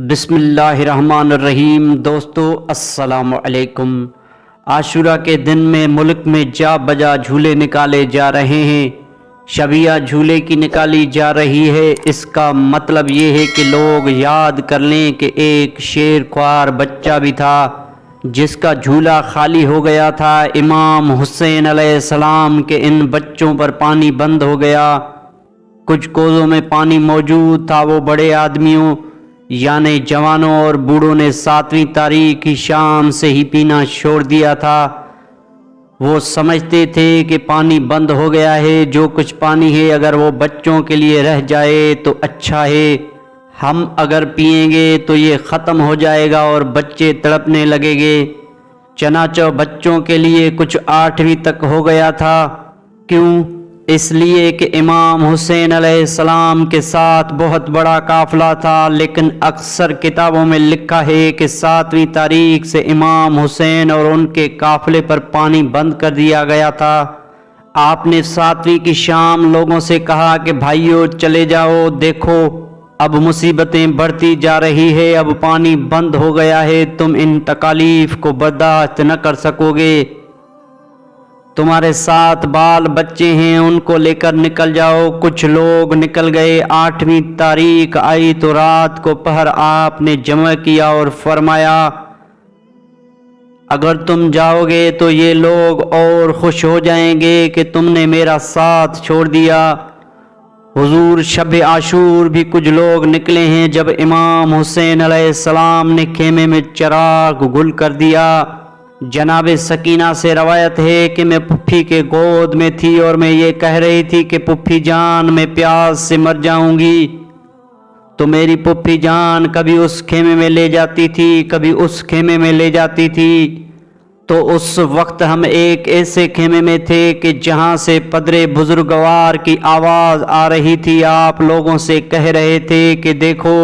بسم اللہ الرحمن الرحیم۔ دوستو السلام علیکم۔ عاشورہ کے دن میں ملک میں جا بجا جھولے نکالے جا رہے ہیں۔ شبیہ جھولے کی نکالی جا رہی ہے۔ اس کا مطلب یہ ہے کہ لوگ یاد کر لیں کہ ایک شیر خوار بچہ بھی تھا جس کا جھولا خالی ہو گیا تھا۔ امام حسین علیہ السلام کے ان بچوں پر پانی بند ہو گیا۔ کچھ کوزوں میں پانی موجود تھا، وہ بڑے آدمیوں یعنی جوانوں اور بوڑھوں نے 7ویں تاریخ کی شام سے ہی پینا چھوڑ دیا تھا۔ وہ سمجھتے تھے کہ پانی بند ہو گیا ہے، جو کچھ پانی ہے اگر وہ بچوں کے لیے رہ جائے تو اچھا ہے، ہم اگر پیئیں گے تو یہ ختم ہو جائے گا اور بچے تڑپنے لگیں گے۔ چنانچہ بچوں کے لیے کچھ 8ویں تک ہو گیا تھا۔ کیوں؟ اس لیے کہ امام حسین علیہ السلام کے ساتھ بہت بڑا قافلہ تھا، لیکن اکثر کتابوں میں لکھا ہے کہ 7ویں تاریخ سے امام حسین اور ان کے قافلے پر پانی بند کر دیا گیا تھا۔ آپ نے 7ویں کی شام لوگوں سے کہا کہ بھائیو چلے جاؤ، دیکھو اب مصیبتیں بڑھتی جا رہی ہے، اب پانی بند ہو گیا ہے، تم ان تکالیف کو برداشت نہ کر سکو گے، تمہارے ساتھ بال بچے ہیں، ان کو لے کر نکل جاؤ۔ کچھ لوگ نکل گئے۔ 8ویں تاریخ آئی تو رات کو پہر آپ نے جمع کیا اور فرمایا اگر تم جاؤ گے تو یہ لوگ اور خوش ہو جائیں گے کہ تم نے میرا ساتھ چھوڑ دیا۔ حضور شب عاشور بھی کچھ لوگ نکلے ہیں۔ جب امام حسین علیہ السلام نے خیمے میں چراغ گل کر دیا، جناب سکینہ سے روایت ہے کہ میں پھپھی کے گود میں تھی اور میں یہ کہہ رہی تھی کہ پھپھی جان میں پیاس سے مر جاؤں گی، تو میری پھپھی جان کبھی اس خیمے میں لے جاتی تھی، کبھی اس خیمے میں لے جاتی تھی۔ تو اس وقت ہم ایک ایسے خیمے میں تھے کہ جہاں سے پدرے بزرگوار کی آواز آ رہی تھی، آپ لوگوں سے کہہ رہے تھے کہ دیکھو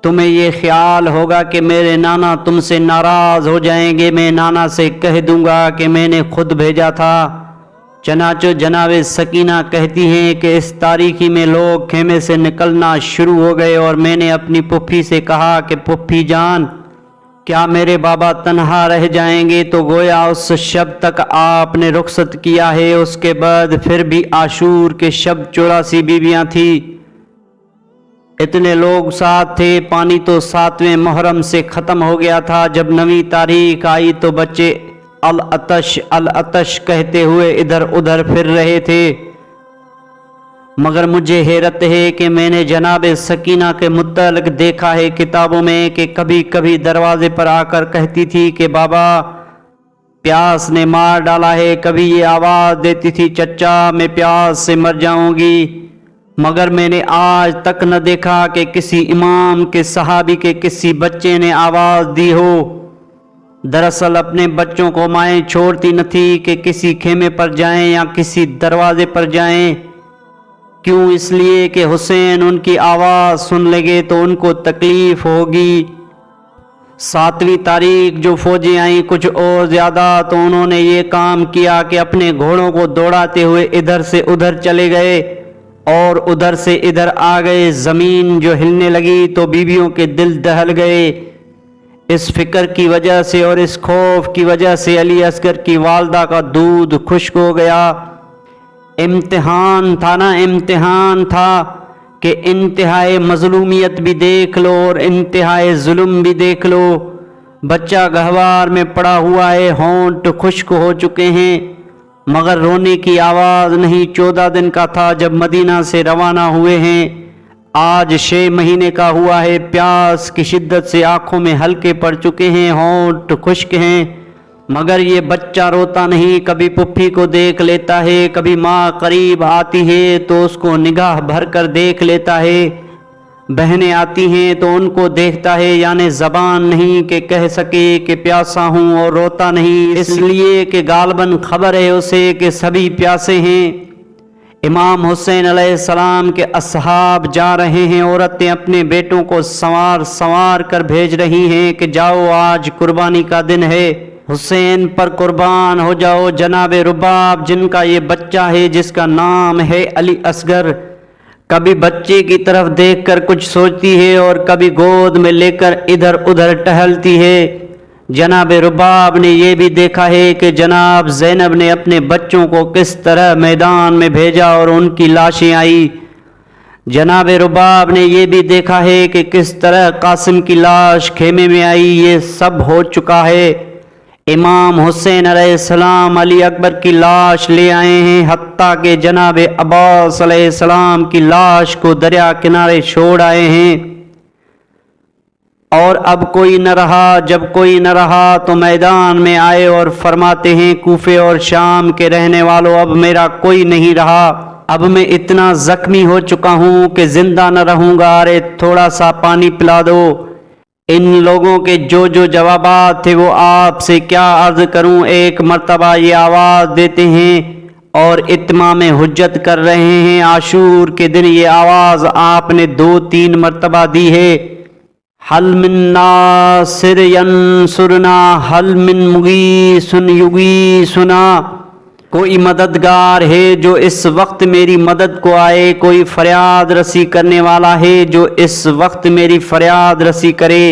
تمہیں یہ خیال ہوگا کہ میرے نانا تم سے ناراض ہو جائیں گے، میں نانا سے کہہ دوں گا کہ میں نے خود بھیجا تھا۔ چنانچہ جناب سکینہ کہتی ہیں کہ اس تاریکی میں لوگ خیمے سے نکلنا شروع ہو گئے اور میں نے اپنی پھپھی سے کہا کہ پھپھی جان کیا میرے بابا تنہا رہ جائیں گے؟ تو گویا اس شب تک آپ نے رخصت کیا ہے، اس کے بعد پھر بھی عاشور کے شب 84 بیویاں تھیں، اتنے لوگ ساتھ تھے۔ پانی تو 7ویں محرم سے ختم ہو گیا تھا۔ جب 9ویں تاریخ آئی تو بچے العطش العطش کہتے ہوئے ادھر ادھر پھر رہے تھے، مگر مجھے حیرت ہے کہ میں نے جناب سکینہ کے متعلق دیکھا ہے کتابوں میں کہ کبھی کبھی دروازے پر آ کر کہتی تھی کہ بابا پیاس نے مار ڈالا ہے، کبھی یہ آواز دیتی تھی چچا میں پیاس سے مر جاؤں گی، مگر میں نے آج تک نہ دیکھا کہ کسی امام کے صحابی کے کسی بچے نے آواز دی ہو۔ دراصل اپنے بچوں کو مائیں چھوڑتی نہ تھی کہ کسی خیمے پر جائیں یا کسی دروازے پر جائیں۔ کیوں؟ اس لیے کہ حسین ان کی آواز سن لگے تو ان کو تکلیف ہوگی۔ 7ویں تاریخ جو فوجیں آئیں کچھ اور زیادہ، تو انہوں نے یہ کام کیا کہ اپنے گھوڑوں کو دوڑاتے ہوئے ادھر سے ادھر چلے گئے اور ادھر سے ادھر آ گئے۔ زمین جو ہلنے لگی تو بیویوں کے دل دہل گئے۔ اس فکر کی وجہ سے اور اس خوف کی وجہ سے علی اصغر کی والدہ کا دودھ خشک ہو گیا۔ امتحان تھا نا، امتحان تھا کہ انتہائی مظلومیت بھی دیکھ لو اور انتہائی ظلم بھی دیکھ لو۔ بچہ گہوار میں پڑا ہوا ہے، ہونٹ خشک ہو چکے ہیں، مگر رونے کی آواز نہیں۔ 14 دن کا تھا جب مدینہ سے روانہ ہوئے ہیں، آج 6 مہینے کا ہوا ہے۔ پیاس کی شدت سے آنکھوں میں حلقے پڑ چکے ہیں، ہونٹ خشک ہیں، مگر یہ بچہ روتا نہیں۔ کبھی پھپھی کو دیکھ لیتا ہے، کبھی ماں قریب آتی ہے تو اس کو نگاہ بھر کر دیکھ لیتا ہے، بہنیں آتی ہیں تو ان کو دیکھتا ہے، یعنی زبان نہیں کہ کہہ سکے کہ پیاسا ہوں اور روتا نہیں، اس لیے کہ غالباً خبر ہے اسے کہ سبھی پیاسے ہیں۔ امام حسین علیہ السلام کے اصحاب جا رہے ہیں، عورتیں اپنے بیٹوں کو سنوار سنوار کر بھیج رہی ہیں کہ جاؤ آج قربانی کا دن ہے، حسین پر قربان ہو جاؤ۔ جناب رباب جن کا یہ بچہ ہے جس کا نام ہے علی اصغر، کبھی بچے کی طرف دیکھ کر کچھ سوچتی ہے اور کبھی گود میں لے کر ادھر ادھر ٹہلتی ہے۔ جناب رباب نے یہ بھی دیکھا ہے کہ جناب زینب نے اپنے بچوں کو کس طرح میدان میں بھیجا اور ان کی لاشیں آئی۔ جناب رباب نے یہ بھی دیکھا ہے کہ کس طرح قاسم کی لاش خیمے میں آئی۔ یہ سب ہو چکا ہے۔ امام حسین علیہ السلام علی اکبر کی لاش لے آئے ہیں، حتیٰ کہ جناب عباس علیہ السلام کی لاش کو دریا کنارے چھوڑ آئے ہیں۔ اور اب کوئی نہ رہا۔ جب کوئی نہ رہا تو میدان میں آئے اور فرماتے ہیں کوفے اور شام کے رہنے والوں، اب میرا کوئی نہیں رہا، اب میں اتنا زخمی ہو چکا ہوں کہ زندہ نہ رہوں گا، ارے تھوڑا سا پانی پلا دو۔ ان لوگوں کے جو جوابات تھے وہ آپ سے کیا عرض کروں۔ ایک مرتبہ یہ آواز دیتے ہیں اور اتمام حجت کر رہے ہیں۔ عاشور کے دن یہ آواز آپ نے 2-3 مرتبہ دی ہے۔ حل من ناصر ینصرنا، حل من مغیث یغیثنا، کوئی مددگار ہے جو اس وقت میری مدد کو آئے، کوئی فریاد رسی کرنے والا ہے جو اس وقت میری فریاد رسی کرے۔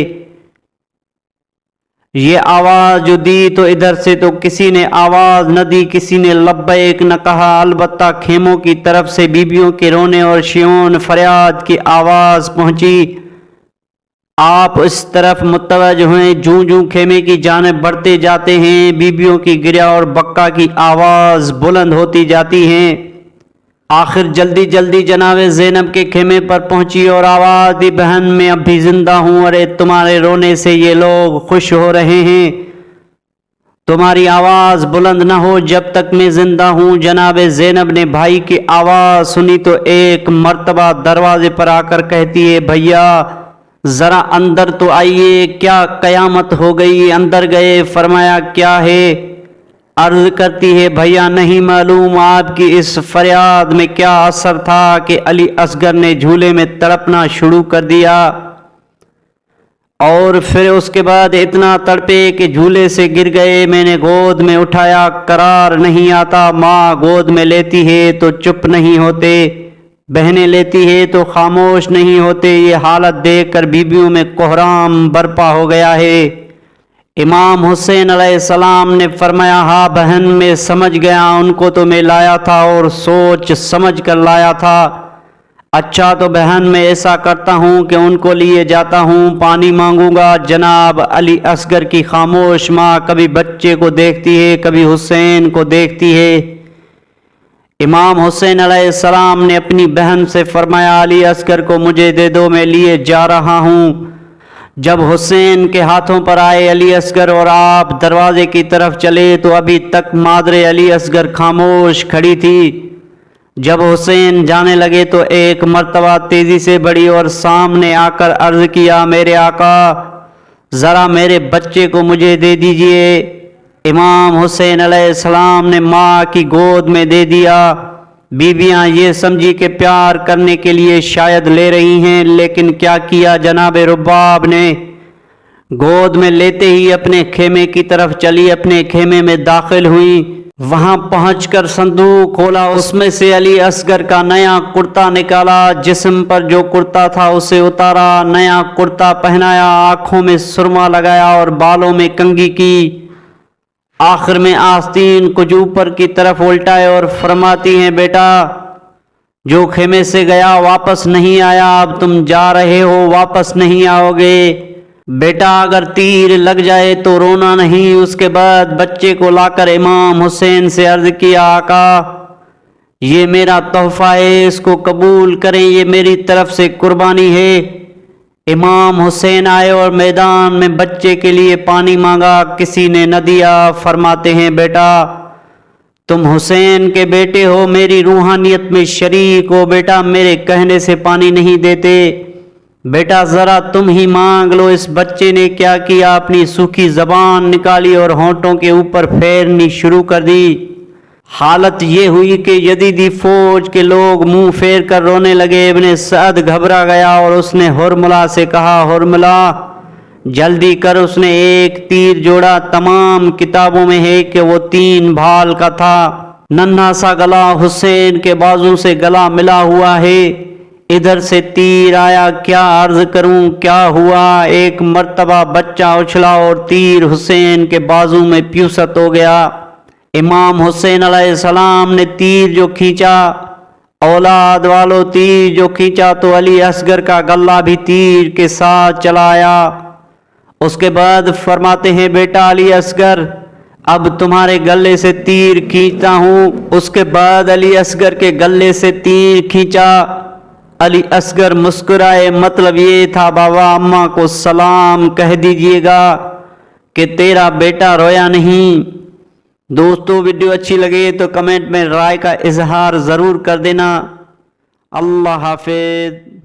یہ آواز جو دی تو ادھر سے تو کسی نے آواز نہ دی، کسی نے لبیک نہ کہا، البتہ خیموں کی طرف سے بیبیوں کے رونے اور شیون فریاد کی آواز پہنچی۔ آپ اس طرف متوجہ ہوئے، جوں جوں خیمے کی جانب بڑھتے جاتے ہیں بیبیوں کی گریا اور بکا کی آواز بلند ہوتی جاتی ہیں۔ آخر جلدی جلدی جناب زینب کے خیمے پر پہنچی اور آواز دی، بہن میں اب بھی زندہ ہوں، ارے تمہارے رونے سے یہ لوگ خوش ہو رہے ہیں، تمہاری آواز بلند نہ ہو جب تک میں زندہ ہوں۔ جناب زینب نے بھائی کی آواز سنی تو ایک مرتبہ دروازے پر آ کر کہتی ہے، بھیا ذرا اندر تو آئیے، کیا قیامت ہو گئی؟ اندر گئے، فرمایا کیا ہے؟ عرض کرتی ہے، بھیا نہیں معلوم آپ کی اس فریاد میں کیا اثر تھا کہ علی اصغر نے جھولے میں تڑپنا شروع کر دیا اور پھر اس کے بعد اتنا تڑپے کہ جھولے سے گر گئے۔ میں نے گود میں اٹھایا، قرار نہیں آتا، ماں گود میں لیتی ہے تو چپ نہیں ہوتے، بہنیں لیتی ہے تو خاموش نہیں ہوتے۔ یہ حالت دیکھ کر بیبیوں میں کوہرام برپا ہو گیا ہے۔ امام حسین علیہ السلام نے فرمایا، ہاں بہن میں سمجھ گیا، ان کو تو میں لایا تھا اور سوچ سمجھ کر لایا تھا۔ اچھا تو بہن میں ایسا کرتا ہوں کہ ان کو لیے جاتا ہوں، پانی مانگوں گا۔ جناب علی اصغر کی خاموش ماں کبھی بچے کو دیکھتی ہے، کبھی حسین کو دیکھتی ہے۔ امام حسین علیہ السلام نے اپنی بہن سے فرمایا، علی اصغر کو مجھے دے دو، میں لیے جا رہا ہوں۔ جب حسین کے ہاتھوں پر آئے علی اصغر اور آپ دروازے کی طرف چلے تو ابھی تک مادر علی اصغر خاموش کھڑی تھی۔ جب حسین جانے لگے تو ایک مرتبہ تیزی سے بڑھی اور سامنے آ کر عرض کیا، میرے آقا ذرا میرے بچے کو مجھے دے دیجئے۔ امام حسین علیہ السلام نے ماں کی گود میں دے دیا۔ بیویاں یہ سمجھی کہ پیار کرنے کے لیے شاید لے رہی ہیں، لیکن کیا کیا جناب رباب نے، گود میں لیتے ہی اپنے خیمے کی طرف چلی، اپنے خیمے میں داخل ہوئی۔ وہاں پہنچ کر صندوق کھولا، اس میں سے علی اصغر کا نیا کرتا نکالا، جسم پر جو کرتا تھا اسے اتارا، نیا کرتا پہنایا، آنکھوں میں سرما لگایا اور بالوں میں کنگھی کی، آخر میں آستین کچھ اوپر کی طرف الٹائے اور فرماتی ہیں، بیٹا جو خیمے سے گیا واپس نہیں آیا، اب تم جا رہے ہو، واپس نہیں آؤ گے، بیٹا اگر تیر لگ جائے تو رونا نہیں۔ اس کے بعد بچے کو لا کر امام حسین سے عرض کیا، آقا یہ میرا تحفہ ہے، اس کو قبول کریں، یہ میری طرف سے قربانی ہے۔ امام حسین آئے اور میدان میں بچے کے لیے پانی مانگا، کسی نے نہ دیا۔ فرماتے ہیں، بیٹا تم حسین کے بیٹے ہو، میری روحانیت میں شریک ہو، بیٹا میرے کہنے سے پانی نہیں دیتے، بیٹا ذرا تم ہی مانگ لو۔ اس بچے نے کیا کیا، اپنی سوکھی زبان نکالی اور ہونٹوں کے اوپر پھیرنی شروع کر دی۔ حالت یہ ہوئی کہ یزیدی فوج کے لوگ منہ پھیر کر رونے لگے۔ ابن سعد گھبرا گیا اور اس نے ہرملہ سے کہا، ہرملہ جلدی کر۔ اس نے ایک تیر جوڑا، تمام کتابوں میں ہے کہ وہ 3 بھال کا تھا، ننھا سا گلا، حسین کے بازو سے گلا ملا ہوا ہے۔ ادھر سے تیر آیا، کیا عرض کروں کیا ہوا۔ ایک مرتبہ بچہ اچھلا اور تیر حسین کے بازو میں پیوست ہو گیا۔ امام حسین علیہ السلام نے تیر جو کھینچا، اولاد والو تیر جو کھینچا تو علی اصغر کا گلہ بھی تیر کے ساتھ چلایا۔ اس کے بعد فرماتے ہیں بیٹا علی اصغر اب تمہارے گلے سے تیر کھینچتا ہوں۔ اس کے بعد علی اصغر کے گلے سے تیر کھینچا۔ علی اصغر مسکرائے، مطلب یہ تھا بابا اماں کو سلام کہہ دیجئے گا کہ تیرا بیٹا رویا نہیں۔ دوستو ویڈیو اچھی لگے تو کمنٹ میں رائے کا اظہار ضرور کر دینا۔ اللہ حافظ۔